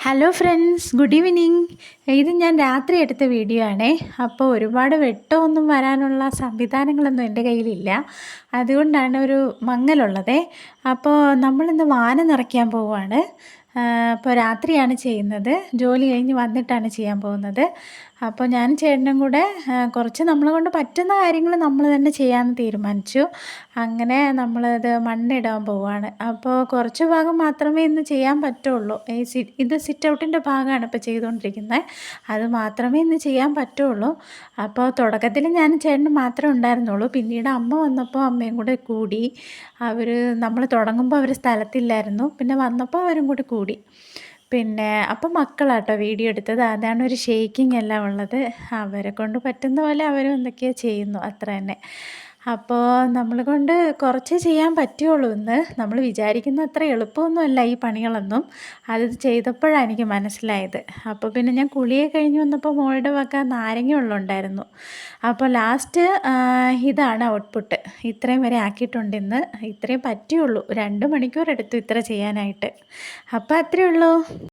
Hello friends, good evening. ഇത് ഞാൻ രാത്രി എടുത്ത വീഡിയോ ആണേ. അപ്പോൾ ഒരുപാട് വെട്ടമൊന്നും വരാനുള്ള സംവിധാനങ്ങളൊന്നും എൻ്റെ കയ്യിലില്ല. അതുകൊണ്ടാണ് ഒരു മങ്ങലുള്ളത്. അപ്പോൾ നമ്മളിന്ന് വാന നിറയ്ക്കാൻ പോവുകയാണ്. അപ്പോൾ രാത്രിയാണ് ചെയ്യുന്നത്. ജോലി കഴിഞ്ഞ് വന്നിട്ടാണ് ചെയ്യാൻ പോകുന്നത്. അപ്പോൾ ഞാൻ ചേട്ടനും കൂടെ കുറച്ച് നമ്മളെ കൊണ്ട് പറ്റുന്ന കാര്യങ്ങൾ നമ്മൾ തന്നെ ചെയ്യാമെന്ന് തീരുമാനിച്ചു. അങ്ങനെ നമ്മളത് മണ്ണിടാൻ പോവുകയാണ്. അപ്പോൾ കുറച്ച് ഭാഗം മാത്രമേ ഇന്ന് ചെയ്യാൻ പറ്റുള്ളൂ. ഇത് സിറ്റ് ഔട്ടിൻ്റെ ഭാഗമാണ് ഇപ്പോൾ ചെയ്തുകൊണ്ടിരിക്കുന്നത്. അത് മാത്രമേ ഇന്ന് ചെയ്യാൻ പറ്റുള്ളൂ. അപ്പോൾ തുടക്കത്തിൽ ഞാൻ ചേട്ടനും മാത്രമേ ഉണ്ടായിരുന്നുള്ളൂ. പിന്നീട് അമ്മ വന്നപ്പോൾ അമ്മയും കൂടെ കൂടി. നമ്മൾ തുടങ്ങുമ്പോൾ അവർ സ്ഥലത്തില്ലായിരുന്നു. പിന്നെ വന്നപ്പോൾ അവരും കൂടി കൂടി. പിന്നെ അപ്പം മക്കളാട്ടോ വീഡിയോ എടുത്തത്. അതാണ് ഒരു ഷെയ്ക്കിങ് എല്ലാം ഉള്ളത്. അവരെ കൊണ്ട് പറ്റുന്ന പോലെ അവരും എന്തൊക്കെയോ ചെയ്യുന്നു, അത്ര തന്നെ. അപ്പോൾ നമ്മൾ കൊണ്ട് കുറച്ചേ ചെയ്യാൻ പറ്റുള്ളൂ ഇന്ന്. നമ്മൾ വിചാരിക്കുന്ന അത്ര എളുപ്പമൊന്നുമല്ല ഈ പണികളൊന്നും. അത് ചെയ്തപ്പോഴാണ് എനിക്ക് മനസ്സിലായത്. അപ്പോൾ പിന്നെ ഞാൻ കുളിയൊക്കെ കഴിഞ്ഞ് വന്നപ്പോൾ മോളുടെ വക നാരങ്ങ വെള്ളം ഉണ്ടായിരുന്നു. അപ്പോൾ ലാസ്റ്റ് ഇതാണ് ഔട്ട്പുട്ട്. ഇത്രയും വരെ ആക്കിയിട്ടുണ്ട് ഇന്ന്. ഇത്രയും പറ്റിയുള്ളൂ. 2 മണിക്കൂർ എടുത്തു ഇത്ര ചെയ്യാനായിട്ട്. അപ്പോൾ അത്രയേ ഉള്ളൂ.